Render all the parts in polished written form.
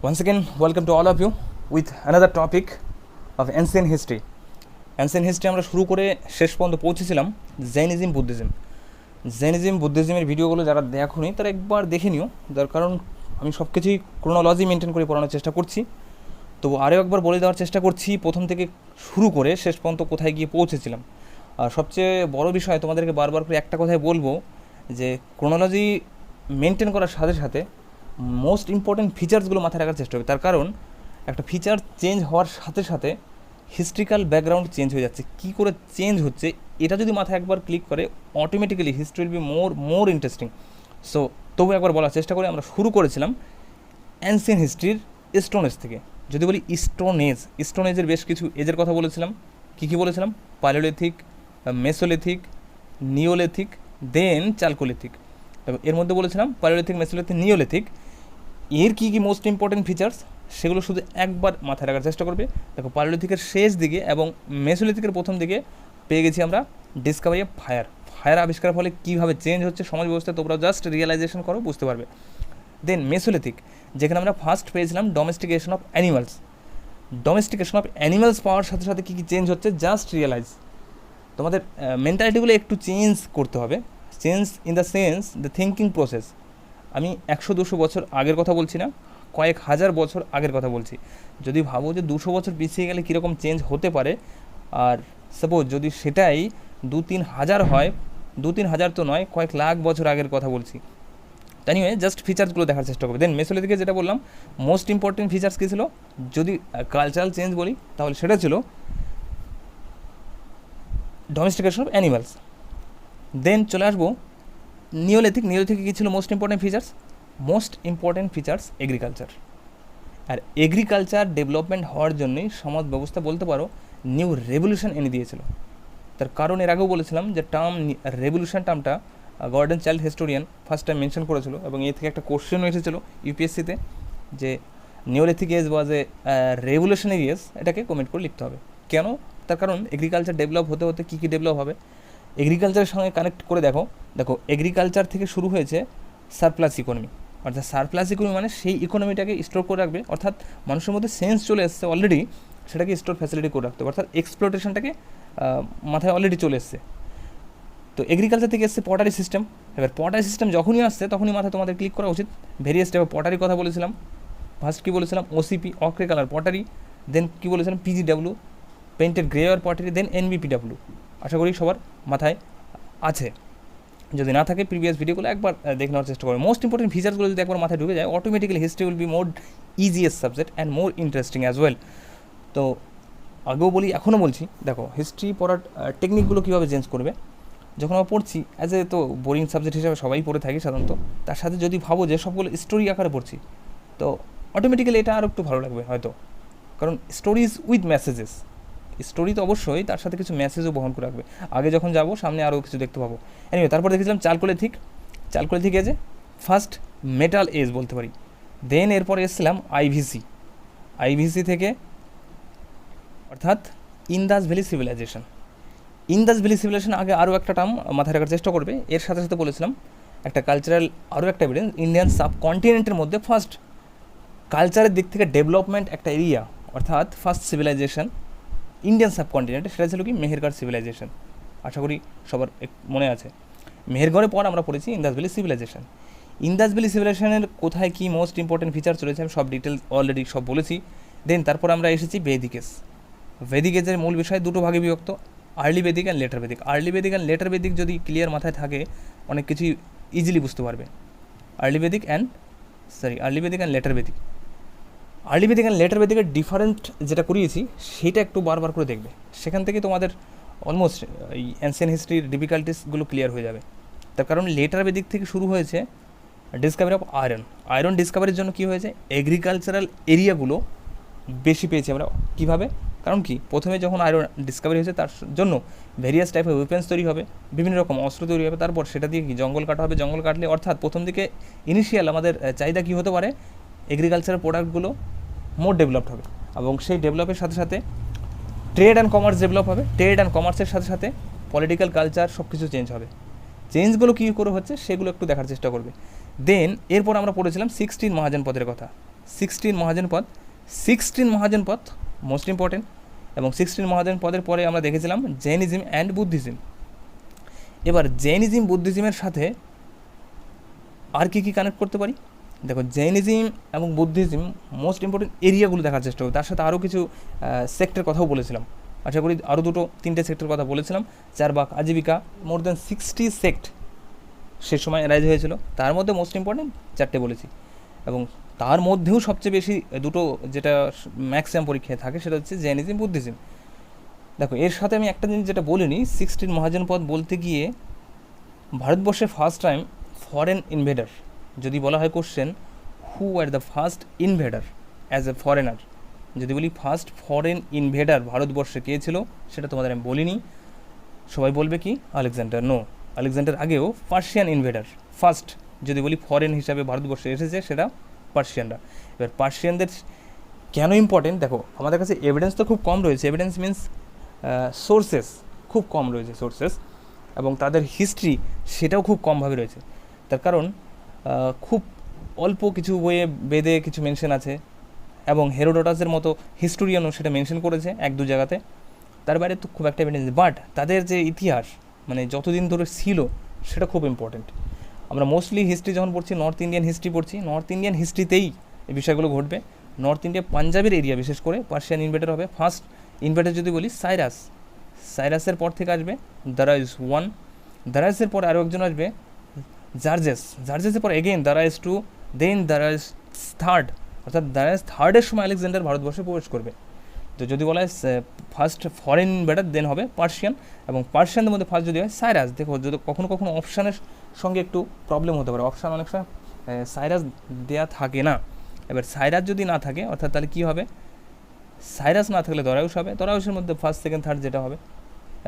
Once again, welcome to all of you with another topic of ancient history. Ancient history আমরা শুরু করে শেষ পর্যন্ত পৌঁছেছিলাম জেনিজম বুদ্ধিজমের ভিডিওগুলো যারা দেখোনি তারা একবার দেখে নিও, যার কারণ আমি সব কিছুই ক্রোনোলজি মেনটেন করে পড়ানোর চেষ্টা করছি। তো আরও একবার বলে দেওয়ার চেষ্টা করছি প্রথম থেকে শুরু করে শেষ পর্যন্ত কোথায় গিয়ে পৌঁছেছিলাম। আর সবচেয়ে বড় বিষয় তোমাদেরকে বারবার করে একটা কথাই বলবো যে ক্রোনোলজি মেনটেন করার সাথে সাথে মোস্ট ইম্পর্ট্যান্ট ফিচার্সগুলো মাথায় রাখার চেষ্টা হবে। তার কারণ একটা ফিচার চেঞ্জ হওয়ার সাথে সাথে হিস্ট্রিক্যাল ব্যাকগ্রাউন্ড চেঞ্জ হয়ে যাচ্ছে। কী করে চেঞ্জ হচ্ছে এটা যদি মাথায় একবার ক্লিক করে automatically history will be more interesting. So তবু একবার বলার চেষ্টা করি, আমরা শুরু করেছিলাম অ্যানসিয়েন্ট হিস্ট্রির স্টোন এজ থেকে। যদি বলি স্টোন এজের বেশ কিছু এজের কথা বলেছিলাম। কী বলেছিলাম? পালিওলিথিক, মেসোলিথিক, নিওলিথিক, দেন চালকোলিথিক। এর মধ্যে বলেছিলাম পালিওলিথিক, মেসোলিথিক, নিওলিথিক। এর কী মোস্ট ইম্পর্ট্যান্ট ফিচার্স সেগুলো শুধু একবার মাথায় রাখার চেষ্টা করবে। দেখো, পালিওলিথিকের শেষ দিকে এবং মেসোলিথিকের প্রথম দিকে পেয়ে গেছি আমরা ডিসকাভারি অফ ফায়ার আবিষ্কারের ফলে কীভাবে চেঞ্জ হচ্ছে সমাজ ব্যবস্থা, তোমরা জাস্ট রিয়েলাইজেশন করো, বুঝতে পারবে। দেন মেসোলিথিক, যেখানে আমরা ফার্স্ট পেয়েছিলাম ডোমেস্টিকেশন অফ অ্যানিমালস পাওয়ার সাথে সাথে কী চেঞ্জ হচ্ছে জাস্ট রিয়েলাইজ। তোমাদের মেন্টালিটিগুলো একটু চেঞ্জ করতে হবে। Change in the sense the thinking process. আমি 100-200 বছর আগের কথা বলছি না, কয়েক হাজার বছর আগের কথা বলছি। যদি ভাবো যে 200 বছর পিছিয়ে গেলে কীরকম চেঞ্জ হতে পারে, আর সাপোজ যদি সেটাই 2-3 হাজার হয়, 2-3 হাজার তো নয়, কয়েক লাখ বছর আগের কথা বলছি। তাই নিয়ে জাস্ট ফিচার্সগুলো দেখার চেষ্টা করবে। দেন মেসোলিথিকে যেটা বললাম মোস্ট ইম্পর্টেন্ট ফিচার্স কী ছিল, যদি কালচারাল চেঞ্জ বলি তাহলে সেটা ছিল ডোমেস্টিকেশন অফ অ্যানিমালস। দেন চলে আসবো নিওলিথিকে কী ছিল মোস্ট ইম্পর্টেন্ট ফিচার্স এগ্রিকালচার। আর এগ্রিকালচার ডেভেলপমেন্ট হওয়ার জন্যই সমাজ ব্যবস্থা বলতে পারো নিউ রেভলিউশন এনে দিয়েছিল। তার কারণ এর আগেও বলেছিলাম যে টার্মটা Gordon Childe historian first time mention করেছিল, এবং এ থেকে একটা কোশ্চেনও এসেছিলো ইউপিএসসিতে যে Neolithic age was a revolutionary age. এটাকে কমেন্ট করে লিখতে হবে। কেন? তার কারণ এগ্রিকালচার ডেভেলপ হতে হতে কী ডেভেলপ হবে, এগ্রিকালচারের সঙ্গে কানেক্ট করে দেখো এগ্রিকালচার থেকে শুরু হয়েছে সারপ্লাস ইকোনমি। অর্থাৎ সারপ্লাস ইকোনমি মানে সেই ইকোনমিটাকে স্টোর করে রাখবে, অর্থাৎ মানুষের মধ্যে সেন্স চলে এসছে অলরেডি, সেটাকে স্টোর ফ্যাসিলিটি করে রাখতে হবে, অর্থাৎ এক্সপ্লোটেশনটাকে মাথায় অলরেডি চলে এসছে। তো এগ্রিকালচার থেকে এসছে পটারি সিস্টেম। এবার পটারি সিস্টেম যখনই আসছে তখনই মাথায় তোমাদের ক্লিক করা উচিত ভেরিয়াস টাইপের পটারির কথা বলেছিলাম। ফার্স্ট কী বলেছিলাম? OCP, ochre colour pottery. Then কী বলেছিলাম? PGW, painted grey ware pottery. Then NBPW. আশা করি সবার মাথায় আছে। যদি না থাকে প্রিভিয়াস ভিডিওগুলো একবার দেখে নেওয়ার চেষ্টা করো। মোস্ট ইম্পর্টেন্ট ফিচার্সগুলো যদি একবার মাথায় ঢুকে যায় automatically history will be more easiest subject and more interesting as well. তো আগেও বলি, এখনও বলছি, দেখো হিস্ট্রি পড়ার টেকনিকগুলো কীভাবে চেঞ্জ করবে। যখন আমরা পড়ছি অ্যাজ এ তো বোরিং সাবজেক্ট হিসেবে সবাই পড়ে থাকি সাধারণত, তার সাথে যদি ভাবো যে সবগুলো স্টোরি আকারে পড়ছি তো অটোমেটিক্যালি এটা আরও একটু ভালো লাগবে হয়তো, কারণ স্টোরিজ উইথ মেসেজেস। স্টোরি তো অবশ্যই, তার সাথে কিছু মেসেজও বহন করে রাখবে। আগে যখন যাবো সামনে আরও কিছু দেখতে পাবো। এনিওয়ে, তারপর দেখেছিলাম চালকোলিথিক এজে ফার্স্ট মেটাল এজ বলতে পারি। দেন এরপরে এসেছিলাম আইভিসি থেকে, অর্থাৎ ইন্দাস ভ্যালি সিভিলাইজেশন। আগে আরও একটা টার্ম মাথায় রাখার চেষ্টা করবে। এর সাথে সাথে বলেছিলাম একটা কালচারাল আরও একটা এভিডেন্স, ইন্ডিয়ান সাবকন্টিনেন্টের মধ্যে ফার্স্ট কালচারের দিক থেকে ডেভেলপমেন্ট একটা এরিয়া, অর্থাৎ ফার্স্ট সিভিলাইজেশন ইন্ডিয়ান সাবকন্টিনেন্টে, সেটা ছিল কি মেহেরগড় সিভিলাইজেশন। আশা করি সবার মনে আছে। মেহেরগড়ের পর আমরা পড়েছি ইন্দাস ভ্যালি সিভিলাইজেশনের কোথায় কী মোস্ট ইম্পর্টেন্ট ফিচার চলেছে আমি সব ডিটেলস অলরেডি সব বলেছি। দেন তারপর আমরা এসেছি ভেদিক এজের মূল বিষয় দুটো ভাগে বিভক্ত, আর্লি বেদিক অ্যান্ড লেটার বেদিক যদি ক্লিয়ার মাথায় থাকে অনেক কিছুই ইজিলি বুঝতে পারবে। আর্লি বেদিক অ্যান্ড লেটার বেদিকের ডিফারেন্ট যেটা করিয়েছি সেটা একটু বারবার করে দেখবে, সেখান থেকে তোমাদের অলমোস্ট এই অ্যানসিয়েন্ট হিস্ট্রির ডিফিকাল্টিসগুলো ক্লিয়ার হয়ে যাবে। তার কারণ লেটার বেদিক থেকে শুরু হয়েছে ডিসকাভারি অফ আয়রন ডিসকাভারির জন্য কী হয়েছে, এগ্রিকালচারাল এরিয়াগুলো বেশি পেয়েছি আমরা। কীভাবে? কারণ কি, প্রথমে যখন আয়রন ডিসকাভারি হয়েছে তার জন্য ভেরিয়াস টাইপের ওয়েপেন্স তৈরি হবে, বিভিন্ন রকম অস্ত্র তৈরি হবে, তারপর সেটা দিয়ে কি জঙ্গল কাটা হবে, জঙ্গল কাটলে অর্থাৎ প্রথম দিকে ইনিশিয়াল আমাদের চাহিদা কী হতে পারে, এগ্রিকালচারাল প্রোডাক্টগুলো মোর ডেভেলপড হবে, এবং সেই ডেভেলপের সাথে সাথে ট্রেড অ্যান্ড কমার্স ডেভেলপ হবে, ট্রেড অ্যান্ড কমার্সের সাথে সাথে পলিটিক্যাল কালচার সব কিছু চেঞ্জ হবে। চেঞ্জগুলো কী করে হচ্ছে সেগুলো একটু দেখার চেষ্টা করবে। দেন এরপর আমরা পড়েছিলাম 16 মহাজনপদের কথা। 16 মহাজনপদ, 16 মহাজনপদ মোস্ট ইম্পর্টেন্ট, এবং 16 মহাজনপদের পরে আমরা দেখেছিলাম জৈনিজম অ্যান্ড বুদ্ধিজম। এবার জৈনিজম বুদ্ধিজমের সাথে আর কী কী কানেক্ট করতে পারি? দেখো, জৈনিজম এবং বুদ্ধিজম মোস্ট ইম্পর্টেন্ট এরিয়াগুলো দেখার চেষ্টা করি, তার সাথে আরও কিছু সেক্টরের কথাও বলেছিলাম, আশা করি আরও 2-3টে সেক্টরের কথা বলেছিলাম। Charvaka, Ajeevika, more than 60 sect সে সময় রাইজ হয়েছিল, তার মধ্যে মোস্ট ইম্পর্টেন্ট 4টে বলেছি, এবং তার মধ্যেও সবচেয়ে বেশি দুটো যেটা ম্যাক্সিমাম পরীক্ষায় থাকে সেটা হচ্ছে জৈনিজম বুদ্ধিজম। দেখো, এর সাথে আমি একটা জিনিস যেটা বলিনি, 16 মহাজনপদ বলতে গিয়ে ভারতবর্ষে ফার্স্ট টাইম ফরেন ইনভেডার, যদি বলা হয় question who are the first invader as a foreigner, যদি বলি ফার্স্ট ফরেন ইনভেডার ভারতবর্ষে কে ছিল সেটা তোমাদের আমি বলিনি। সবাই বলবে কি আলেকজান্ডার। নো, আলেকজান্ডার আগেও পার্সিয়ান ইনভেডার। ফার্স্ট যদি বলি ফরেন হিসাবে ভারতবর্ষে এসেছে সেটা পার্সিয়ানরা। এবার পার্সিয়ানদের কেন ইম্পর্টেন্ট, দেখো আমাদের কাছে এভিডেন্স তো খুব কম রয়েছে, এভিডেন্স মিনস সোর্সেস খুব কম রয়েছে, সোর্সেস, এবং তাদের হিস্ট্রি সেটাও খুব কমভাবে রয়েছে। তার কারণ খুব অল্প কিছু বইয়ে বেদে কিছু মেনশন আছে, এবং হেরোডোটাসের মতো হিস্টোরিয়ানও সেটা মেনশন করেছে 1-2 জায়গাতে, তার বাইরে তো খুব একটা এভিডেন্স। বাট তাদের যে ইতিহাস মানে যতদিন ধরে ছিল সেটা খুব ইম্পর্টেন্ট। আমরা মোস্টলি হিস্ট্রি যখন পড়ছি, নর্থ ইন্ডিয়ান হিস্ট্রি পড়ছি, নর্থ ইন্ডিয়ান হিস্ট্রিতেই এই বিষয়গুলো ঘটবে। নর্থ ইন্ডিয়া পাঞ্জাবের এরিয়া বিশেষ করে পার্সিয়ান ইনভেডার হবে। ফার্স্ট ইনভেডার যদি বলি সাইরাস, সাইরাসের পর থেকে আসবে দারাইস 1, দারাইসের পর আরও একজন আসবে জার্জেস, জার্জেসের পর এগেইন দারাইস 2, দেন দারাইস 3, অর্থাৎ দারাইস 3-এর সময় আলেকজান্ডার ভারতবর্ষে প্রবেশ করবে। তো যদি বলা হয় ফার্স্ট ফরেন ইনভেডার দেন হবে পার্সিয়ান, এবং পার্সিয়ানদের মধ্যে ফার্স্ট যদি হয় সাইরাস। দেখো, যদি কখনো কখনো অপশানের সঙ্গে একটু প্রবলেম হতে পারে, অপশান অনেক সময় সাইরাস দেয়া থাকে না। এবার সাইরাস যদি না থাকে অর্থাৎ তাহলে কী হবে, সাইরাস না থাকলে দরায়ুস হবে, দরায়ুসের মধ্যে ফার্স্ট সেকেন্ড থার্ড যেটা হবে।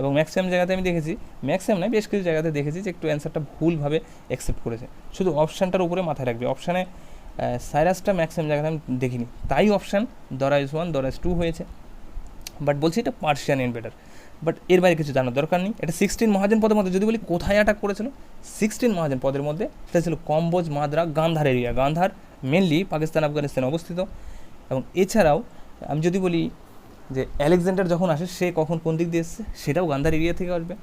এবং ম্যাক্সিমাম জায়গাতে আমি দেখেছি, ম্যাক্সিমাম নয় বেশ কিছু জায়গাতে দেখেছি যে একটু অ্যান্সারটা ভুলভাবে অ্যাকসেপ্ট করেছে, শুধু অপশানটার উপরে মাথায় রাখবে। অপশানে সাইরাসটা ম্যাক্সিমাম জায়গাতে আমি দেখিনি, তাই অপশান দারাইস 1 দারাইস 2 হয়েছে। বাট বলছি এটা পার্সিয়ান ইনভেডার, বাট এর বাইরে কিছু জানার দরকার নেই। এটা 16 মহাজনপদের মধ্যে যদি বলি কোথায় অ্যাটাক করেছিল, 16 মহাজনপদের মধ্যে সেটা ছিল কম্বোজ, মাদ্রা, গান্ধার এরিয়া। গান্ধার মেনলি পাকিস্তান আফগানিস্তানে অবস্থিত। এবং এছাড়াও আমি যদি বলি যে আলেকজান্ডার যখন আসে সে কখন কোন দিক দিয়ে এসছে, সেটাও গান্ধার এরিয়া থেকে আসবে।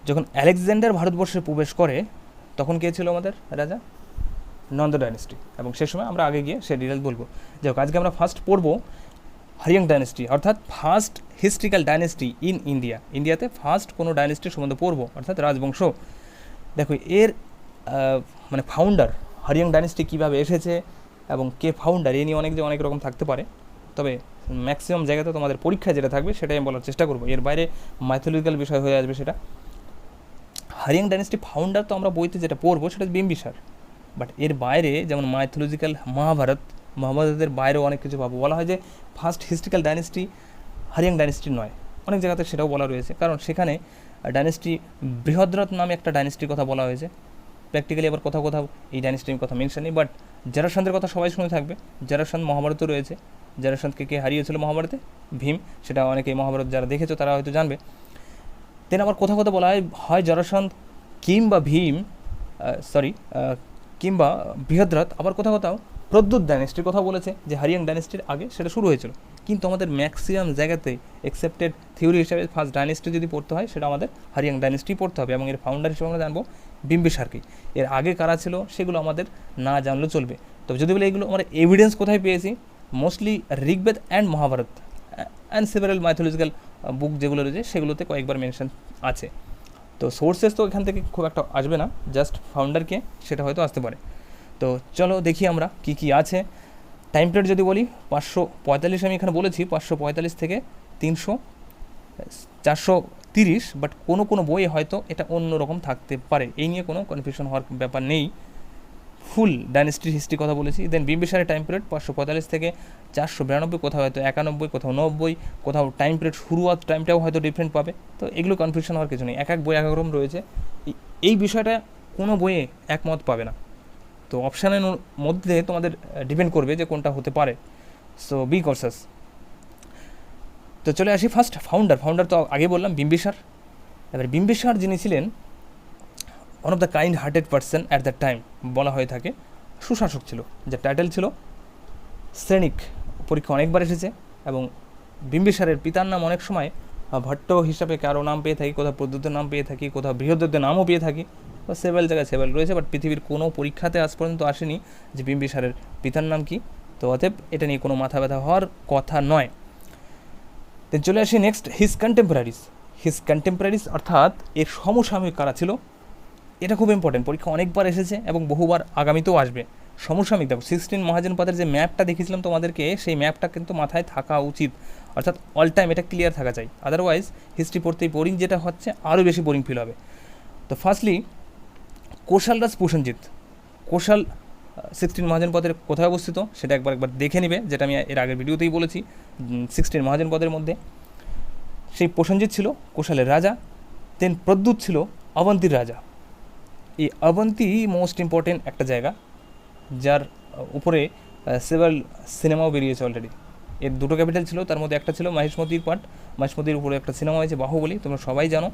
যখন আলেকজান্ডার ভারতবর্ষে প্রবেশ করে তখন কে ছিল আমাদের রাজা? নন্দ ডাইনেস্টি, এবং সে সময় আমরা আগে গিয়ে সে ডিটেলস বলবো। যাই হোক, আজকে আমরা ফার্স্ট পড়বো হারিয়াং ডাইনেস্টি, অর্থাৎ first historical dynasty in India. ইন্ডিয়াতে ফার্স্ট কোনো ডাইনেস্টির সম্বন্ধে পড়বো, অর্থাৎ রাজবংশ। দেখো, এর মানে ফাউন্ডার হারিয়াং ডাইনেস্টি কীভাবে এসেছে এবং কে ফাউন্ডার, এ নিয়ে অনেক রকম থাকতে পারে, তবে ম্যাক্সিমাম জায়গাতে তোমাদের পরীক্ষায় যেটা থাকবে সেটাই আমি বলার চেষ্টা করবো। এর বাইরে মাইথোলজিক্যাল বিষয় হয়ে আসবে সেটা। হারিয়াং ডাইনেস্টি ফাউন্ডার তো আমরা বইতে যেটা পড়বো সেটা বিম্বিসার, বাট এর বাইরে যেমন মাইথোলজিক্যাল মহাভারতের বাইরেও অনেক কিছু পাবো। বলা হয় যে ফার্স্ট হিস্ট্রিক্যাল ডাইনেস্টি হারিয়াং ডাইনেস্টি নয়, অনেক জায়গাতে সেটাও বলা রয়েছে, কারণ সেখানে ডাইনেস্টি বৃহদ্রথ নামে একটা ডাইনেস্টির কথা বলা হয়েছে। প্র্যাকটিক্যালি আবার কোথাও এই ডাইনেস্টির কথা মেনশন নেই, বাট জারাসন্ধের কথা সবাই শুনে থাকবে। জারাসন্ধ মহাভারতও রয়েছে, জারাসন্ধকে কে হারিয়েছিল মহাভারতে? ভীম, সেটা অনেকে মহাভারত যারা দেখেছো তারা হয়তো জানবে। দেন আবার কোথাও বলা হয় জারাসন্ধ কিংবা ভীম, কিংবা বৃহদ্রথ, আবার কোথাও প্রদ্যুৎ ডাইনেস্টির কথা বলেছে যে হারিয়াং ডাইনেস্টির আগে সেটা শুরু হয়েছিল। কিন্তু আমাদের ম্যাক্সিমাম জায়গাতে অ্যাকসেপ্টেড থিওরি হিসাবে ফার্স্ট ডাইনেস্টি যদি পড়তে হয় সেটা আমাদের হারিয়াং ডাইনেস্টি পড়তে হবে, এবং এর ফাউন্ডার হিসেবে আমরা জানবো বিম্বিসারকে। এর আগে কারা ছিল সেগুলো আমাদের না জানলেও চলবে। তবে যদি বলে এগুলো আমরা এভিডেন্স কোথায় পেয়েছি, mostly Rigveda and Mahabharata and several mythological book যেগুলো রয়েছে সেগুলোতে কয়েকবার মেনশন আছে। তো সোর্সেস তো এখান থেকে খুব একটা আসবে না, জাস্ট ফাউন্ডারকে সেটা হয়তো আসতে পারে। তো চলো দেখি আমরা কি আছে। টাইম পিরিয়ড যদি বলি 545 আমি এখানে বলেছি, 545 থেকে 430, বাট কোনো বইয়ে হয়তো এটা অন্য রকম থাকতে পারে, এই নিয়ে কোনো কনফিউশন হওয়ার ব্যাপার নেই। ফুল ডাইনেস্টির হিস্ট্রি কথা বলেছি। দেন বিম্বিসারের টাইম পিরিয়ড 545 থেকে 492, কোথাও হয়তো 91, কোথাও 90, কোথাও টাইম পিরিয়ড শুরুয়াত টাইমটাও হয়তো ডিফারেন্ট পাবে। তো এগুলো কনফিউশন হওয়ার কিছু নেই, এক বই এক রকম রয়েছে। এই বিষয়টা কোনো বইয়ে একমত পাবে না, তো অপশানের মধ্যে তোমাদের ডিপেন্ড করবে যে কোনটা হতে পারে। So B conscious. তো চলে আসি ফার্স্ট ফাউন্ডার তো আগে বললাম বিম্বিসার। এবার বিম্বিসার যিনি ছিলেন one of the kind hearted person at that time বলা হয়ে থাকে, সুশাসক ছিল, যার টাইটেল ছিল শ্রেণিক। পরীক্ষা অনেকবার এসেছে এবং বিম্বিসারের পিতার নাম অনেক সময় ভট্ট হিসাবে কারো নাম পেয়ে থাকি, কোথাও প্রদ্যুতের নাম পেয়ে থাকি, কোথাও বৃহদ্রথের নামও পেয়ে থাকি, বা সেভেল জায়গায় সেভেল রয়েছে, বাট পৃথিবীর কোনো পরীক্ষাতে আজ পর্যন্ত আসেনি যে বিম্বিসারের পিতার নাম কি। তো অতএব এটা নিয়ে কোনো মাথা ব্যথা হওয়ার কথা নয়। তো চলে আসি নেক্সট, হিজ কন্টেম্পোরারিজ অর্থাৎ এর সমসাময়িক কারা ছিল, এটা খুব ইম্পর্টেন্ট, পরীক্ষা অনেকবার এসেছে এবং বহুবার আগামীতেও আসবে। সমসাময়িক দেখো 16 মহাজনপদের যে ম্যাপটা দেখিয়েছিলাম তোমাদেরকে, সেই ম্যাপটা কিন্তু মাথায় থাকা উচিত, অর্থাৎ অল টাইম এটা ক্লিয়ার থাকা চাই, আদারওয়াইজ হিস্ট্রি পড়তেই বোরিং যেটা হচ্ছে আরও বেশি বোরিং ফিল হবে। তো ফার্স্টলি কোশালরাজ প্রসেনজিৎ। কোশাল 16 মহাজনপদের কোথায় অবস্থিত সেটা একবার দেখে নিবে, যেটা আমি এর আগের ভিডিওতেই বলেছি। 16 মহাজনপদের মধ্যে সেই প্রসেনজিৎ ছিল কোশালের রাজা, দেন প্রদ্যুৎ ছিল অবন্তীর রাজা। এই অবন্তী মোস্ট ইম্পর্টেন্ট একটা জায়গা, যার উপরে সেভারাল সিনেমাও বেরিয়েছে অলরেডি। এর দুটো ক্যাপিটাল ছিল, তার মধ্যে একটা ছিল মহিষ্মতির পার্ট, মহিষ্মতির উপরে একটা সিনেমা হয়েছে বাহুবলী, তোমরা সবাই জানো।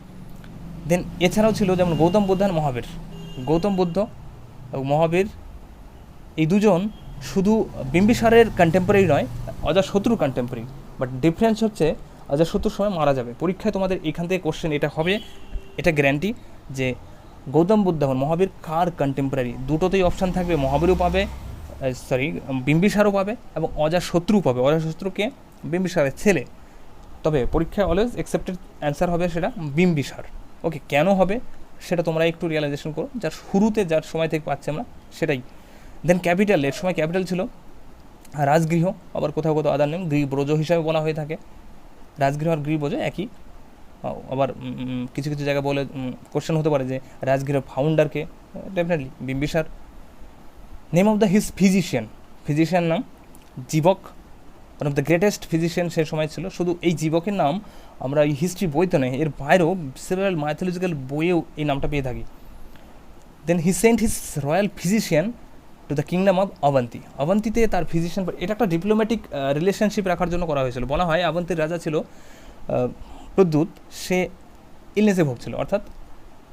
দেন এছাড়াও ছিল যেমন গৌতম বুদ্ধ আর মহাবীর। গৌতম বুদ্ধ এবং মহাবীর এই দুজন শুধু বিম্বিসারের কন্টেম্পোরারি নয়, অজাতশত্রুর কন্টেম্পোরারি, বাট ডিফারেন্স হচ্ছে অজাতশত্রুর সময় মারা যাবে। পরীক্ষায় তোমাদের এখান থেকে কোশ্চেন এটা হবে, এটা গ্যারান্টি যে গৌতম বুদ্ধ এবং মহাবীর কার কন্টেম্পোরারি। দুটোতেই অপশান থাকবে, মহাবীরও পাবে, বিম্বিসারও পাবে এবং অজাতশত্রুও পাবে। অজাতশত্রুকে বিম্বিসারের ছেলে, তবে পরীক্ষায় অলওয়েজ অ্যাকসেপ্টেড অ্যান্সার হবে সেটা বিম্বিসার। ওকে, কেন হবে সেটা তোমরা একটু রিয়েলাইজেশন করো, যার শুরুতে যার সময় থেকে পাচ্ছি আমরা সেটাই। দেন ক্যাপিটাল, এর সময় ক্যাপিটাল ছিল রাজগৃহ, আবার কোথাও কোথাও আদার নেম গৃহব্রজ হিসাবে বলা হয়ে থাকে। রাজগৃহ আর গৃহব্রজ একই। আবার কিছু কিছু জায়গায় বলে কোশ্চেন হতে পারে যে রাজগৃহ ফাউন্ডারকে, definitely Bimbisara. Name of the his physician নাম Jivaka, one of the greatest physician সে সময় ছিল। শুধু এই জীবকের নাম আমরা এই হিস্ট্রি বইতে নয়, এর বাইরেও সেভারাল মাইথোলজিক্যাল বইয়েও এই নামটা পেয়ে থাকি। Then he sent his royal physician to the kingdom of Avanti. অবন্তীতে তার ফিজিশিয়ান, এটা একটা ডিপ্লোম্যাটিক রিলেশনশিপ রাখার জন্য করা হয়েছিল। বলা হয় অবন্তীর রাজা ছিল প্রদ্যুৎ, সে ইলনেসে ভুগছিল, অর্থাৎ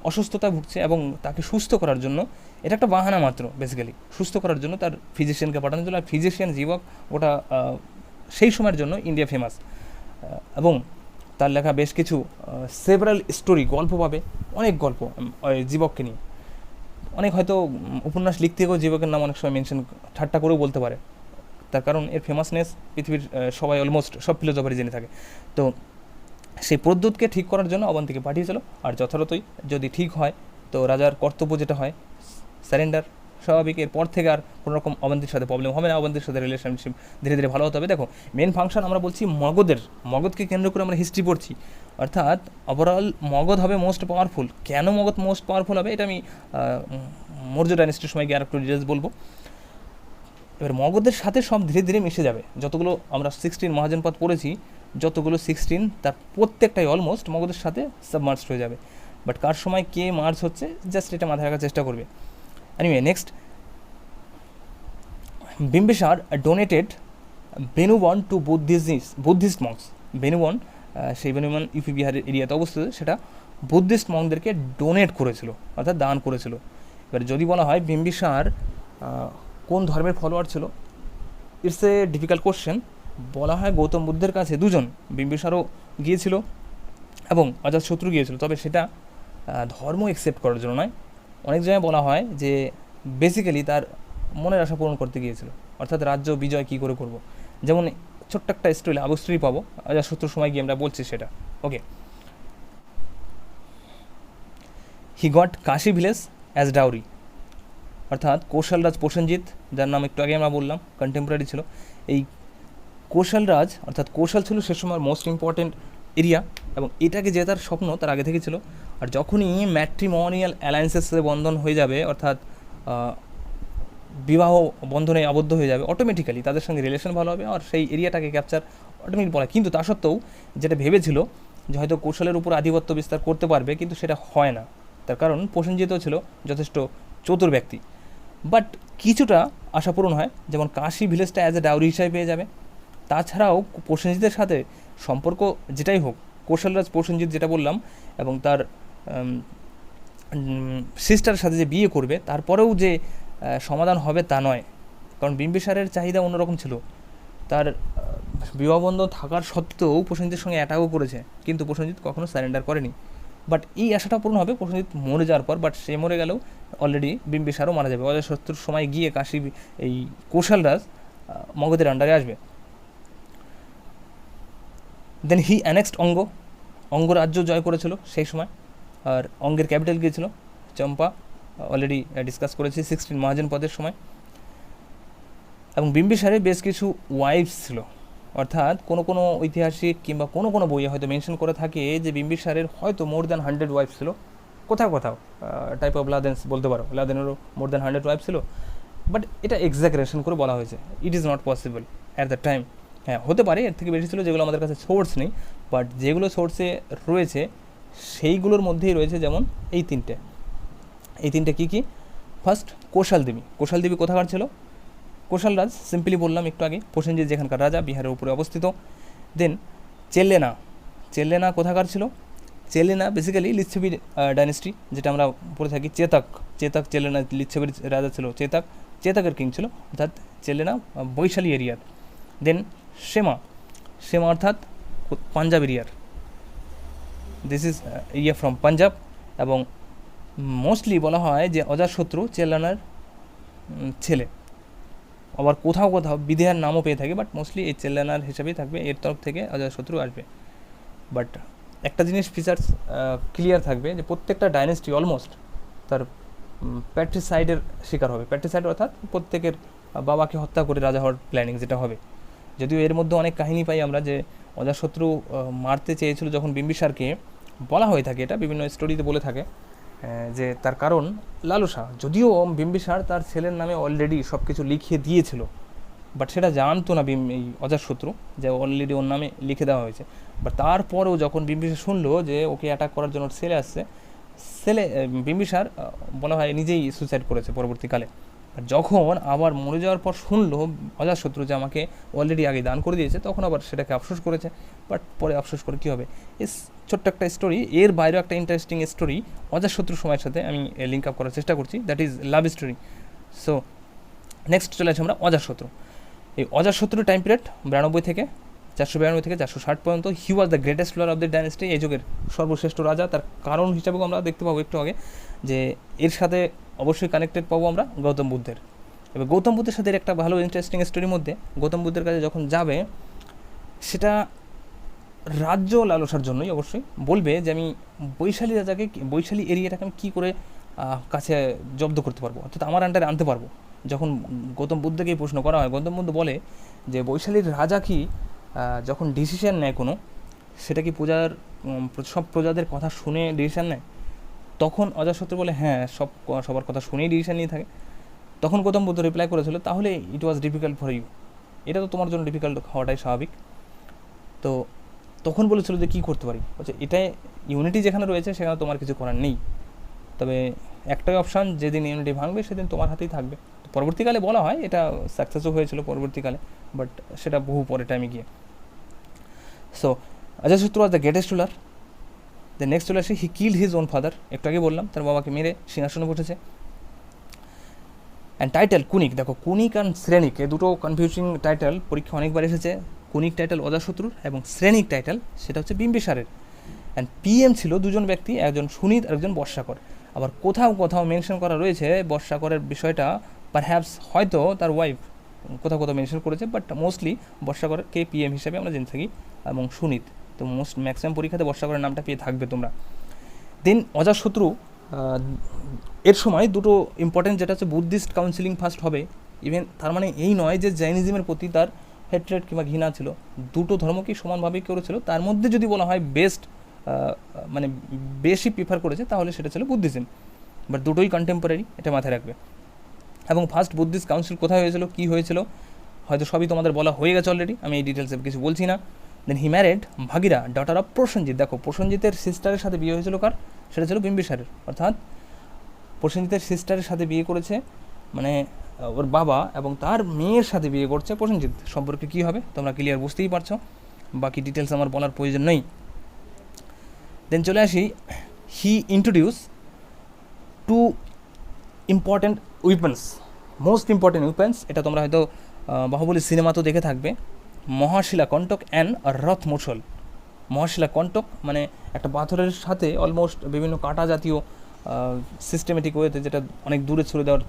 অসুস্থতায় ভুগছে, এবং তাকে সুস্থ করার জন্য, এটা একটা বাহানা মাত্র বেসিক্যালি, সুস্থ করার জন্য তার ফিজিশিয়ানকে পাঠানো ছিল। আর ফিজিশিয়ান জীবক ওটা সেই সময়ের জন্য ইন্ডিয়া ফেমাস, এবং তার লেখা বেশ কিছু সেভারাল স্টোরি, গল্প পাবে, অনেক গল্প জীবককে নিয়ে। অনেক হয়তো উপন্যাস লিখতে গিয়েও জীবকের নাম অনেক সময় মেনশন ঠাট্টা করেও বলতে পারে, তার কারণ এর ফেমাসনেস পৃথিবীর সবাই অলমোস্ট সব ফিলোসফারই জেনে থাকে। তো সেই প্রদ্যুৎকে ঠিক করার জন্য অবন্তীকে পাঠিয়েছিল, আর যথাযথই যদি ঠিক হয় তো রাজার কর্তব্য যেটা হয় স্যারেন্ডার, স্বাভাবিক। এরপর থেকে আর কোনো রকম অবন্তীর সাথে প্রবলেম হবে না, অবন্তীর সাথে রিলেশনশিপ ধীরে ধীরে ভালো হতে হবে। দেখো মেন ফাংশন আমরা বলছি মগধকে কেন্দ্র করে আমরা হিস্ট্রি পড়ছি, অর্থাৎ ওভারঅল মগধ হবে মোস্ট পাওয়ারফুল। কেন মগধ মোস্ট পাওয়ারফুল হবে এটা আমি মৌর্য ডাইনেস্টির সময় গিয়ে আর একটু ডিটেলস বলবো। এবার মগধের সাথে সব ধীরে ধীরে মিশে যাবে, যতগুলো আমরা 16 মহাজনপদ পড়েছি, যতগুলো 16 তার প্রত্যেকটাই অলমোস্ট মগধের সাথে সাবমার্জ হয়ে যাবে। বাট কার সময় কে মার্জ হচ্ছে জাস্ট এটা মাথায় রাখার চেষ্টা করবে। Anyway next, Bimbisara donated Benuban two Buddhist মঙ্কস। Benuban, সেই বেনুবন ইউপি বিহারের এরিয়াতে অবস্থিত, সেটা বুদ্ধিস্ট মঙ্কদেরকে ডোনেট করেছিল, অর্থাৎ দান করেছিল। এবার যদি বলা হয় বিম্বিসার কোন ধর্মের ফলোয়ার ছিল, ইটস এ ডিফিকাল্ট কোশ্চেন। বলা হয় গৌতম বুদ্ধের কাছে দুজন, বিম্বিসারও গিয়েছিল এবং অজাতশত্রু গিয়েছিল, তবে সেটা ধর্ম অ্যাকসেপ্ট করার জন্য নয়। অনেক জায়গায় বলা হয় যে বেসিক্যালি তার মনের আশা পূরণ করতে গিয়েছিল, অর্থাৎ রাজ্য বিজয় কী করে করব। যেমন ছোট্ট একটা স্টোরি আবুস্ট্রি পাবো, অজাতশত্রুর সময় গিয়ে আমরা বলছি সেটা। Okay, he got Kashi village as dowry, অর্থাৎ কৌশলরাজ প্রসেনজিৎ, যার নাম একটু আগে আমরা বললাম কন্টেম্পোরারি ছিল। এই কৌশলরাজ অর্থাৎ কৌশল ছিল সে সময় মোস্ট ইম্পর্টেন্ট এরিয়া, এবং এটাকে জেতার স্বপ্ন তার আগে থেকে ছিল। আর যখনই ম্যাট্রিমোনিয়াল অ্যালায়েন্সেসে বন্ধন হয়ে যাবে, অর্থাৎ বিবাহ বন্ধনে আবদ্ধ হয়ে যাবে, অটোমেটিক্যালি তাদের সঙ্গে রিলেশন ভালো হবে আর সেই এরিয়াটাকে ক্যাপচার অটোমেটিক বলা। কিন্তু তা সত্ত্বেও যেটা ভেবেছিল যে হয়তো কৌশলের উপর আধিপত্য বিস্তার করতে পারবে, কিন্তু সেটা হয় না। তার কারণ প্রসেনজিৎও ছিল যথেষ্ট চতুর ব্যক্তি। বাট কিছুটা আশা পূরণ হয়, যেমন কাশী ভিলেজটা অ্যাজ এ ডাউরি হিসাবে পেয়ে যাবে। তাছাড়াও প্রসেনজিতের সাথে সম্পর্ক যেটাই হোক, কৌশলরাজ প্রসেনজিৎ যেটা বললাম, এবং তার সিস্টারের সাথে যে বিয়ে করবে, তারপরেও যে সমাধান হবে তা নয়, কারণ বিম্বিসারের চাহিদা অন্যরকম ছিল। তার বিবাহবন্ধন থাকার সত্ত্বেও প্রসেনজিতের সঙ্গে অ্যাটাকও করেছে, কিন্তু প্রসেনজিৎ কখনো স্যারেন্ডার করেনি। বাট এই আশাটা পূর্ণ হবে প্রসেনজিৎ মরে যাওয়ার পর, বাট সে মরে গেলেও অলরেডি বিম্বিসারও মারা যাবে। অজাতশত্রুর সময় গিয়ে কাশী এই কৌশলরাজ মগধের আন্ডারে আসবে। দেন হি অ্যানেক্সড অঙ্গ রাজ্য জয় করেছিল সেই সময়, আর অঙ্গের ক্যাপিটাল গিয়েছিল চম্পা, অলরেডি ডিসকাস করেছি 16 মহাজন পদের সময়। এবং বিম্বিসারের বেশ কিছু ওয়াইফস ছিল, অর্থাৎ কোনো ঐতিহাসিক কিংবা কোনো বইয়ে হয়তো মেনশন করে থাকে যে বিম্বিসারের হয়তো মোর দ্যান 100 ওয়াইফ ছিল, কোথাও টাইপ অফ লাদেন্স বলতে পারো, লাদেনেরও মোর দ্যান 100 ওয়াইফ ছিল, বাট এটা এক্সাজারেশন করে বলা হয়েছে। It is not possible at the time. হ্যাঁ, হতে পারে এর থেকে বেশি ছিল, যেগুলো আমাদের কাছে সোর্স নেই, বাট যেগুলো সোর্সে রয়েছে সেইগুলোর মধ্যেই রয়েছে যেমন এই তিনটে কী ফার্স্ট কোশাল দেবী কোথাকার ছিল? কোশাল রাজ, সিম্পলি বললাম একটু আগে, প্রসেনজিৎ যেখানকার রাজা, বিহারের উপরে অবস্থিত। দেন চেল্লেনা কোথাকার ছিল? চেল্লেনা বেসিক্যালি লিচ্ছবি ডাইনেস্টি, যেটা আমরা পড়ে থাকি। চেতাক চেল্লেনা লিচ্ছবির রাজা ছিল, চেতাকের কিং ছিল, অর্থাৎ চেল্লেনা বৈশালী এরিয়ার। দেন সেমা অর্থাৎ পাঞ্জাব এরিয়ার, দিস ইজ ফ্রম পাঞ্জাব। এবং মোস্টলি বলা হয় যে অজাতশত্রু চেল্লানার ছেলে, আবার কোথাও বিদেহার নামও পেয়ে থাকে, বাট মোস্টলি এই চেল্লানার হিসাবেই থাকবে, এর তরফ থেকে অজাতশত্রু আসবে। বাট একটা জিনিস ফিচার্স ক্লিয়ার থাকবে যে প্রত্যেকটা ডাইনেস্টি অলমোস্ট তার প্যাট্রিসাইডের শিকার হবে। প্যাট্রিসাইড অর্থাৎ প্রত্যেকের বাবাকে হত্যা করে রাজা হওয়ার প্ল্যানিং যেটা হবে। যদিও এর মধ্যে অনেক কাহিনী পাই আমরা যে অজাতশত্রু মারতে চেয়েছিল যখন বিম্বিসারকে, বলা হয়ে থাকে এটা বিভিন্ন স্টোরিতে বলে থাকে যে তার কারণ লালসা। যদিও বিম্বিসার তার ছেলের নামে অলরেডি সব কিছু লিখিয়ে দিয়েছিল, বাট সেটা জানতো না এই অজাতশত্রু যে অলরেডি ওর নামে লিখে দেওয়া হয়েছে। বাট তারপরেও যখন বিম্বিসার শুনলো যে ওকে অ্যাটাক করার জন্য ছেলে বিম্বিসার বলা হয় নিজেই সুইসাইড করেছে পরবর্তীকালে। যখন আবার মরে যাওয়ার পর শুনলো অজাতশত্রু যে আমাকে অলরেডি আগে দান করে দিয়েছে, তখন আবার সেটাকে আফসোস করেছে। বাট পরে আফসোস করে কী হবে? ছোট্ট একটা স্টোরি, এর বাইরেও একটা ইন্টারেস্টিং স্টোরি অজাতশত্রুর সময়ের সাথে আমি লিঙ্ক আপ করার চেষ্টা করছি, that is love story. So next চলে আসে আমরা অজাতশত্রু। এই অজাতশত্রুর টাইম পিরিয়ড 92 থেকে 460 পর্যন্ত। He was the greatest ruler of the dynasty, এই যুগের সর্বশ্রেষ্ঠ রাজা। তার কারণ হিসাবেও আমরা দেখতে পাবো একটু আগে যে এর সাথে অবশ্যই কানেক্টেড পাবো আমরা গৌতম বুদ্ধের। এবার গৌতম বুদ্ধের সাথে একটা ভালো ইন্টারেস্টিং স্টোরির মধ্যে, গৌতম বুদ্ধের কাছে যখন যাবে সেটা রাজ্য লালসার জন্যই অবশ্যই, বলবে যে আমি বৈশালী এরিয়াটাকে আমি কী করে কাছে জব্দ করতে পারবো, অর্থাৎ আমার আন্ডারে আনতে পারবো। যখন গৌতম বুদ্ধকে এই প্রশ্ন করা হয়, গৌতম বুদ্ধ বলে যে বৈশালীর রাজা কি যখন ডিসিশন নেয় কোনো, সেটা কি সব প্রজাদের কথা শুনে ডিসিশন নেয়? তখন অজাতশত্রু বলে হ্যাঁ, সবার কথা শুনেই ডিসিশন নিয়ে থাকে। তখন গৌতম বুদ্ধ রিপ্লাই করেছিল, তাহলে ইট ওয়াজ ডিফিকাল্ট ফর ইউ, এটা তো তোমার জন্য ডিফিকাল্ট হওয়াটাই স্বাভাবিক। তো তখন বলেছিল যে কী করতে পারি, বলছে এটাই ইউনিটি যেখানে রয়েছে সেখানে তোমার কিছু করার নেই, তবে একটাই অপশান, যেদিন ইউনিটি ভাঙবে সেদিন তোমার হাতেই থাকবে। তো পরবর্তীকালে বলা হয় এটা সাকসেসও হয়েছিল পরবর্তীকালে, বাট সেটা বহু পরে টাইমে গিয়ে। So Ajatashatru was the greatest ruler. The next চলে আসে, he killed his own father. একটু আগে বললাম তার বাবাকে মেরে সিংহাসনে বসেছে। অ্যান্ড টাইটেল কুনিক, দেখো কুনিক অ্যান্ড শ্রেণিক এ দুটো কনফিউজিং টাইটেল পরীক্ষা অনেকবার এসেছে। কুনিক টাইটেল অজাতশত্রুর এবং শ্রেণিক টাইটেল সেটা হচ্ছে বিম্বিসারের। অ্যান্ড পিএম ছিল দুজন ব্যক্তি, একজন সুনীত আর একজন বর্ষাকর। আবার কোথাও মেনশন করা রয়েছে বর্ষাকরের বিষয়টা, পারহ্যাপস হয়তো তার ওয়াইফ কোথাও মেনশন করেছে, বাট মোস্টলি বর্ষাকরকে পিএম হিসেবে আমরা জেনে থাকি, এবং সুনীত তো ম্যাক্সিমাম পরীক্ষাতে বর্ষাকরের নামটা পেয়ে থাকবে তোমরা। দেন অজাতশত্রু এর সময় দুটো ইম্পর্টেন্ট, যেটা হচ্ছে বুদ্ধিস্ট কাউন্সিলিং ফার্স্ট হবে। ইভেন তার মানে এই নয় যে জৈনিজমের প্রতি তার হেট্রেড কিংবা ঘৃণা ছিল, দুটো ধর্মকেই সমানভাবেই করেছিল। তার মধ্যে যদি বলা হয় বেস্ট মানে বেশি প্রিফার করেছে তাহলে সেটা ছিল বুদ্ধিজম, বাট দুটোই কন্টেম্পোরারি, এটা মাথায় রাখবে। এবং ফার্স্ট বুদ্ধিস্ট কাউন্সিল কোথায় হয়েছিল, কী হয়েছিল, হয়তো সবই তোমাদের বলা হয়ে গেছে অলরেডি, আমি এই ডিটেলসে কিছু বলছি না। দেন হি ম্যারেড ভাগিরা, ডটার অফ প্রসেনজিৎ। দেখো প্রসেনজিতের সিস্টারের সাথে বিয়ে হয়েছিল কার? সেটা ছিল বিম্বিসারের, অর্থাৎ প্রসেনজিতের সিস্টারের সাথে বিয়ে করেছে, মানে ওর বাবা, এবং তার মেয়ের সাথে বিয়ে করছে প্রসেনজিৎ। সম্পর্কে কী হবে তোমরা ক্লিয়ার বুঝতেই পারছো, বাকি ডিটেলস আমার বলার প্রয়োজন নেই। দেন চলে আসি, he introduce two important weapons most important weapons, এটা তোমরা হয়তো বাহুবলী সিনেমাতেও দেখে থাকবে, মহাশিলা কণ্টক অ্যান্ড রথ মুসল। মহাশিলা কণ্টক মানে একটা পাথরের সাথে অলমোস্ট বিভিন্ন কাঁটা জাতীয় সিস্টেমেটিক ওয়েতে, যেটা অনেক দূরে ছুড়ে দেওয়ার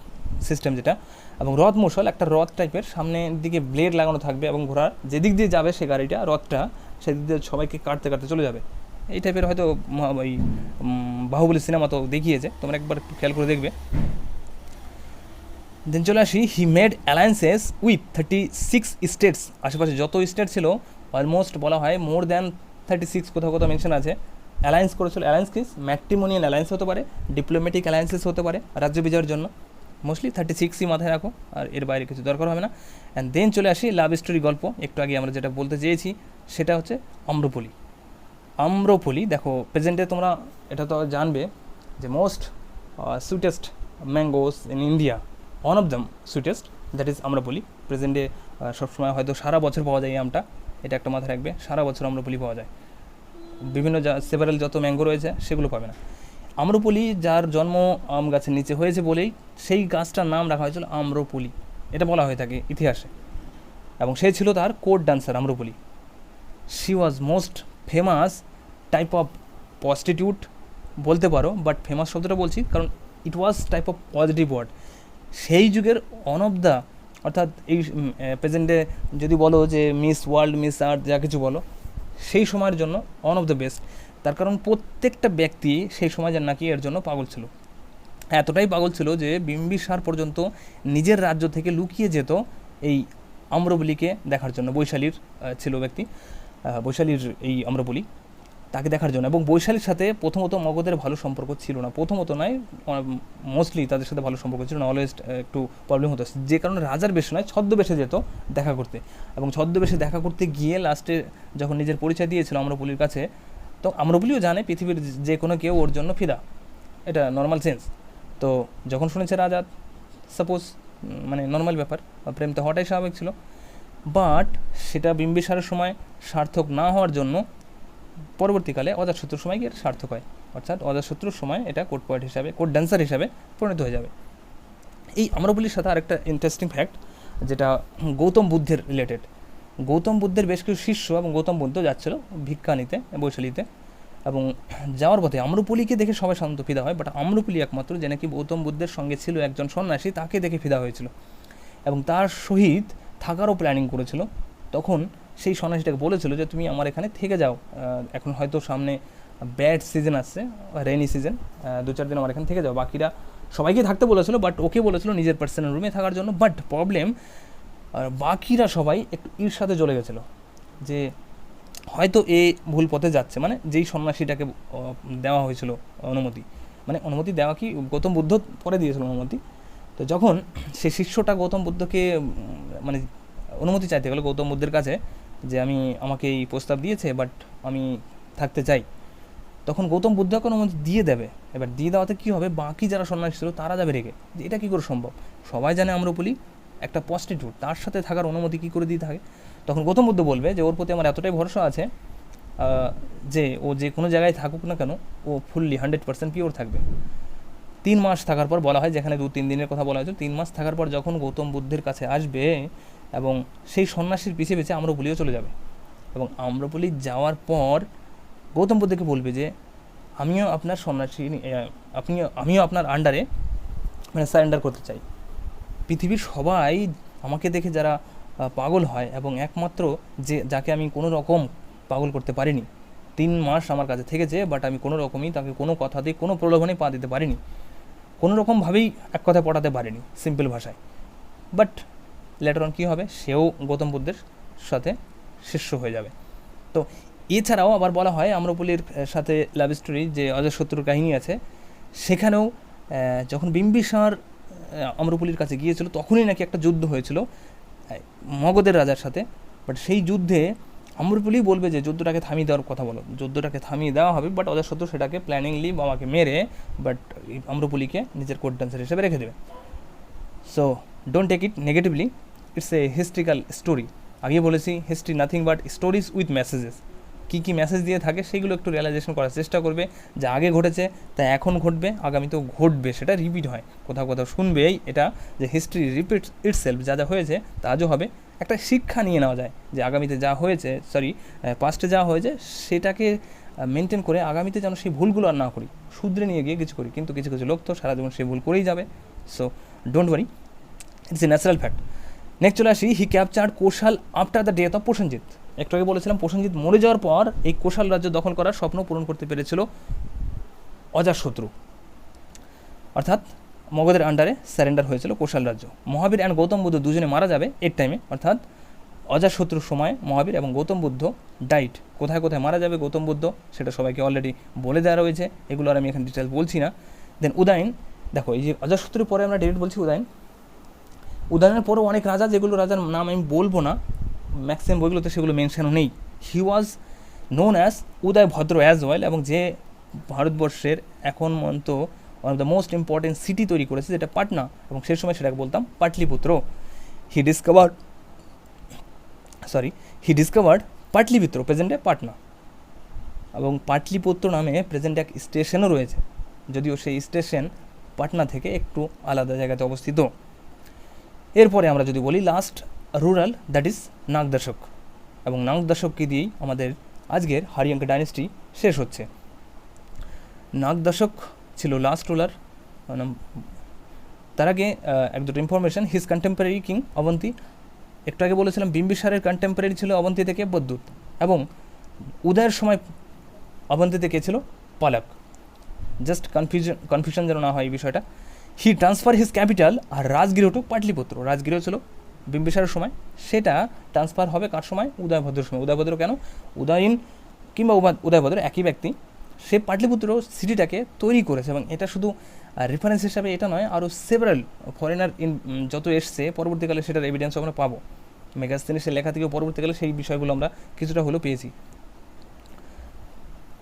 সিস্টেম যেটা, এবং রথ মুসল একটা রথ টাইপের, সামনের দিকে ব্লেড লাগানো থাকবে এবং ঘোড়ার যেদিক দিয়ে যাবে সে গাড়িটা রথটা সেদিক দিয়ে সবাইকে কাটতে কাটতে চলে যাবে। এই টাইপের হয়তো ওই বাহুবলী সিনেমা তো দেখিয়েছে, তোমরা একবার একটু খেয়াল করে দেখবে। দেন চলে আসি, he made alliances with 36 states, আশেপাশে যত স্টেট ছিল অলমোস্ট বলা হয় মোর দ্যান 36, কোথাও কোথাও মেনশন আছে, অ্যালায়েন্স করেছিল। অ্যালায়েন্স কি, ম্যাট্রিমোনিয়াল অ্যালায়েন্স হতে পারে, ডিপ্লোম্যাটিক অ্যালায়েন্সেস হতে পারে রাজ্য বিজয়ের জন্য, মোস্টলি 36ই মাথায় রাখো, আর এর বাইরে কিছু দরকার হবে না। অ্যান্ড দেন চলে আসি লাভ স্টোরি গল্প, একটু আগে আমরা যেটা বলতে চেয়েছি সেটা হচ্ছে আম্রপলি। আম্রপলি দেখো প্রেজেন্টে তোমরা এটা তো জানবে যে most sweetest mangoes in India, one of them sweetest, that is Amrapali. প্রেজেন্টে সবসময় হয়তো সারা বছর পাওয়া যায় এই আমটা, এটা একটা মাথায় রাখবে, সারা বছর আম্রপলি পাওয়া যায়, বিভিন্ন সেভারেল যত ম্যাঙ্গো রয়েছে সেগুলো পাবে না। আম্রপলি যার জন্ম আম গাছের নিচে হয়েছে বলেই সেই গাছটার নাম রাখা হয়েছিল আম্রপলি, এটা বলা হয়ে থাকে ইতিহাসে। এবং সে ছিল তার court dancer Amrapali. She was most famous type of prostitute বলতে পারো, বাট ফেমাস শব্দটা বলছি কারণ ইট ওয়াজ টাইপ অফ পজিটিভ ওয়ার্ড। সেই যুগের অন অফ দ্য, অর্থাৎ এই প্রেজেন্টে যদি বলো যে মিস ওয়ার্ল্ড, মিস আর্থ, যা কিছু বলো, সেই সময়ের জন্য ওয়ান অফ দ্য বেস্ট। তার কারণ প্রত্যেকটা ব্যক্তি সেই সময় যেন নাকি এর জন্য পাগল ছিল, এতটাই পাগল ছিল যে বিম্বিসার পর্যন্ত নিজের রাজ্য থেকে লুকিয়ে যেত এই আম্রপলিকে দেখার জন্য। বৈশালীর ছিল ব্যক্তি, বৈশালীর এই আম্রপলি, তাকে দেখার জন্য। এবং বৈশালীর সাথে প্রথমত মগধের ভালো সম্পর্ক ছিল না, প্রথমত নয় মোস্টলি তাদের সাথে ভালো সম্পর্ক ছিল না, অলওয়েজ একটু প্রবলেম হতো, যে কারণে রাজার বেশে নয় ছদ্মবেশে যেত দেখা করতে। এবং ছদ্মবেশে দেখা করতে গিয়ে লাস্টে যখন নিজের পরিচয় দিয়েছিল আম্রপলির কাছে, তো আম্রপলিও জানে পৃথিবীর যে কোনো কেউ ওর জন্য ফিদা, এটা নর্মাল সেন্স। তো যখন শুনেছে রাজা, সাপোজ মানে নর্মাল ব্যাপার, প্রেম তো হওয়াটাই স্বাভাবিক ছিল, বাট সেটা বিম্বিসারের সময় সার্থক না হওয়ার জন্য পরবর্তীকালে অজাতশত্রুর সময় গিয়ে সার্থক হয়, অর্থাৎ অজাতশত্রুর সময় এটা কোর্ট পোয়েট হিসাবে, কোর্ট ড্যান্সার হিসাবে পরিণত হয়ে যাবে। এই আম্রপলির সাথে আরেকটা ইন্টারেস্টিং ফ্যাক্ট, যেটা গৌতম বুদ্ধের রিলেটেড। গৌতম বুদ্ধের বেশ কিছু শিষ্য এবং গৌতম বুদ্ধ যাচ্ছিল ভিক্ষা নিতে বৈশালীতে, এবং যাওয়ার পথে আম্রপলিকে দেখে সবাই শান্ত ফিদা হয়, বাট আম্রপলি একমাত্র যে নাকি গৌতম বুদ্ধের সঙ্গে ছিল একজন সন্ন্যাসী, তাকে দেখে ফিদা হয়েছিল এবং তার সহিত থাকারও প্ল্যানিং করেছিল। তখন সেই সন্ন্যাসীটাকে বলেছিল যে তুমি আমার এখানে থেকে যাও, এখন হয়তো সামনে ব্যাড সিজন আসছে, রেনি সিজন, 2-4 দিন আমার এখানে থেকে যাও। বাকিরা সবাইকে থাকতে বলেছিল, বাট ওকে বলেছিল নিজের পার্সোনাল রুমে থাকার জন্য। বাট প্রবলেম, বাকিরা সবাই একটু ঈর্ষাতে জ্বলে গেছিলো যে হয়তো এ ভুল পথে যাচ্ছে, মানে যেই সন্ন্যাসীটাকে দেওয়া হয়েছিল অনুমতি, মানে অনুমতি দেওয়া কি গৌতম বুদ্ধ পরে দিয়েছিল অনুমতি। তো যখন সে শিষ্যটা গৌতম বুদ্ধকে মানে অনুমতি চাইতে গেলো গৌতম বুদ্ধের কাছে যে আমাকে এই প্রস্তাব দিয়েছে, বাট আমি থাকতে চাই, তখন গৌতম বুদ্ধকে অনুমতি দিয়ে দেবে। এবার দিয়ে দেওয়াতে কী হবে, বাকি যারা সন্ন্যাসী ছিল তারা যাবে রেগে যে এটা কী করে সম্ভব, সবাই জানে আম্রপলি একটা প্রস্টিটিউট, তার সাথে থাকার অনুমতি কী করে দিয়ে থাকে। তখন গৌতম বুদ্ধ বলবে যে ওর প্রতি আমার এতটাই ভরসা আছে যে ও যে কোনো জায়গায় থাকুক না কেন ও ফুললি 100% পিওর থাকবে। 3 মাস থাকার পর বলা হয়, যেখানে 2-3 দিনের কথা বলা হয়েছে, 3 মাস থাকার পর যখন গৌতম বুদ্ধের কাছে আসবে এবং সেই সন্ন্যাসীর পিছিয়ে পিছিয়ে আম্রপলিও চলে যাবে, এবং আম্রপলি যাওয়ার পর গৌতম বুদ্ধকে বলবে যে আমিও আপনার সন্ন্যাসী, আমিও আপনার আন্ডারে মানে সারেন্ডার করতে চাই। পৃথিবীর সবাই আমাকে দেখে যারা পাগল হয়, এবং একমাত্র যাকে আমি কোনো রকম পাগল করতে পারিনি, 3 মাস আমার কাছে থেকেছে, বাট আমি কোনো রকমই তাকে কোনো কথাতেই কোনো প্রলোভনে পা দিতে পারিনি, কোনো রকমভাবেই এক কথায় পটাতে পারিনি সিম্পল ভাষায়। বাট লেটার অন কী হবে, সেও গৌতম বুদ্ধের সাথে শিষ্য হয়ে যাবে। তো এছাড়াও আবার বলা হয় আম্রপলির সাথে লাভ স্টোরি যে অজাতশত্রুর কাহিনী আছে, সেখানেও যখন বিম্বিসার আম্রপলির কাছে গিয়েছিল তখনই নাকি একটা যুদ্ধ হয়েছিল মগধের রাজার সাথে। বাট সেই যুদ্ধে আম্রপলি বলবে যে যুদ্ধটাকে থামিয়ে দেওয়ার কথা বলো, যুদ্ধটাকে থামিয়ে দেওয়া হবে, বাট অজাতশত্রু সেটাকে প্ল্যানিংলি বাবাকে মেরে বাট আম্রপলিকে নিজের কোর্ট ডান্সার হিসেবে রেখে দেবে। So don't take it negatively, it's a historical story. আগে বলেছি history nothing but stories with messages. কী কী মেসেজ দিয়ে থাকে সেগুলো একটু রিয়েলাইজেশন করার চেষ্টা করবে, যা আগে ঘটেছে তা এখন ঘটবে, আগামীতেও ঘটবে, সেটা রিপিট হয়, কোথাও কোথাও শুনবেই এটা যে হিস্ট্রি রিপিটস ইটসেলফ, যা যা হয়েছে তা আজও হবে। একটা শিক্ষা নিয়ে নেওয়া যায় যে আগামীতে যা হয়েছে, পাস্টে যা হয়েছে সেটাকে মেনটেন করে আগামীতে যেন সেই ভুলগুলো আর না করি, শুধরে নিয়ে গিয়ে কিছু করি। কিন্তু কিছু কিছু লোক তো সারা জীবন সেই ভুল করেই যাবে। So don't worry, it's a natural fact. Next চলে আসি, he captured Kosala after the death of Prasenjit. একটু আগে বলেছিলাম প্রসেনজিৎ মরে যাওয়ার পর এই কোশাল রাজ্য দখল করার স্বপ্ন পূরণ করতে পেরেছিল অজাতশত্রু, অর্থাৎ মগধের আন্ডারে স্যারেন্ডার হয়েছিল কোশাল রাজ্য। মহাবীর অ্যান্ড গৌতম বুদ্ধ দুজনে মারা যাবে এক টাইমে, অর্থাৎ অজাতশত্রুর সময় মহাবীর এবং গৌতম বুদ্ধ ডাইট। কোথায় কোথায় মারা যাবে গৌতম বুদ্ধ সেটা সবাইকে অলরেডি বলে দেওয়া রয়েছে, এগুলো আর আমি এখানে ডিটেলস বলছি না। দেন উদয়ন, দেখো এই যে অজাতশত্রুর পরে আমরা ডিরেক্ট বলছি উদয়ন, উদয়নের পরেও অনেক রাজা, যেগুলো রাজার নাম আমি বলবো না, ম্যাক্সিমাম বইগুলোতে সেগুলো মেনশনও নেই। হি ওয়াজ নোন অ্যাজ উদয় ভদ্র অ্যাজ ওয়েল, এবং যে ভারতবর্ষের এখন মন্ত one of the most important city তৈরি করেছে, যেটা পাটনা, এবং সেই সময় সেটাকে বলতাম পাটলিপুত্র। হি ডিসকভার্ড পাটলিপুত্র, প্রেজেন্টে পাটনা, এবং পাটলিপুত্র নামে প্রেজেন্টে এক স্টেশনও রয়েছে, যদিও সেই স্টেশন পাটনা থেকে একটু আলাদা জায়গাতে অবস্থিত। এরপরে আমরা যদি বলি last rural, that is Nagadasaka, এবং নাগদশককে দিয়েই আমাদের আজকের হরিয়ঙ্ক ডাইনেস্টি শেষ হচ্ছে। নাগদশক ছিল লাস্ট রুলার। তার আগে এক দুটো information, his contemporary king Avanti, একটু আগে বলেছিলাম বিম্বিসারের কন্টেম্পোরারি ছিল অবন্তী থেকে বদ্যুৎ, এবং উদয়ের সময় অবন্তীতে কে ছিল, পালক। জাস্ট কনফিউশন যেন না হয় এই বিষয়টা। হি ট্রান্সফার হিজ ক্যাপিটাল আর রাজগৃহ টু পাটলিপুত্র, রাজগৃহ ছিল বিম্বিসারের সময়, সেটা ট্রান্সফার হবে কার সময়, উদয়ভদ্রের সময়। উদয়ভদ্র কেন, উদয়ন কিংবা উদয়ভদ্র একই ব্যক্তি, সে পাটলিপুত্র সিটিটাকে তৈরি করেছে, এবং এটা শুধু রেফারেন্স হিসাবে এটা নয়, আরও সেভারাল ফরেনার যত এসছে পরবর্তীকালে সেটার এভিডেন্স আমরা পাবো। মেগাস্তিনিসের লেখা থেকেও পরবর্তীকালে সেই বিষয়গুলো আমরা কিছুটা হলেও পেয়েছি।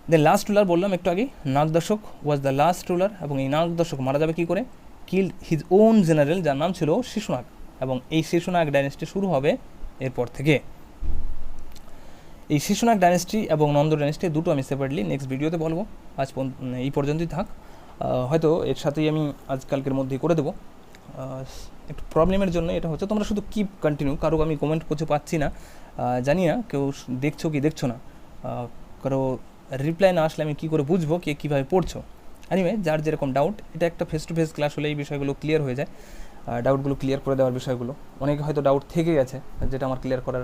দেন লাস্ট রুলার বললাম একটু আগে, Nagadasaka was the last ruler, এবং এই নাগদশক মারা যাবে কী করে, কিল্ড হিজ ওন জেনারেল, যার নাম ছিল শিশুনাগ, এবং এই শিশুনাগ ডাইনেস্টি শুরু হবে এরপর থেকে। এই শিশুনাগ ডাইনেস্টি এবং নন্দ ডাইনেস্টি দুটো আমি সেপারেটলি নেক্সট ভিডিওতে বলবো, আজ এই পর্যন্তই থাক। হয়তো এর সাথেই আমি আজকালকের মধ্যেই করে দেবো। একটু প্রবলেমের জন্য এটা হচ্ছে, তোমরা শুধু কিপ কন্টিনিউ, কারো আমি কমেন্ট করতে পাচ্ছি না, জানি না কেউ দেখছো কি দেখছো না, কারো রিপ্লাই না আসলে আমি কী করে বুঝবো কে কীভাবে পড়ছো। এনিওয়ে, যার যেরকম ডাউট, এটা একটা ফেস টু ফেস ক্লাস হলে এই বিষয়গুলো ক্লিয়ার হয়ে যায়, ডাউটগুলো ক্লিয়ার করে দেওয়ার বিষয়গুলো। অনেকে হয়তো ডাউট থেকে গেছে যেটা আমার ক্লিয়ার করার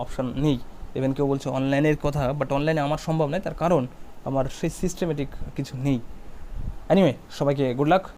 অপশান নেই। ইভেন কেউ বলছে অনলাইনের কথা, বাট অনলাইনে আমার সম্ভব নয়, তার কারণ আমার সেই সিস্টেমেটিক কিছু নেই। এনিওয়ে, সবাইকে গুড লাক।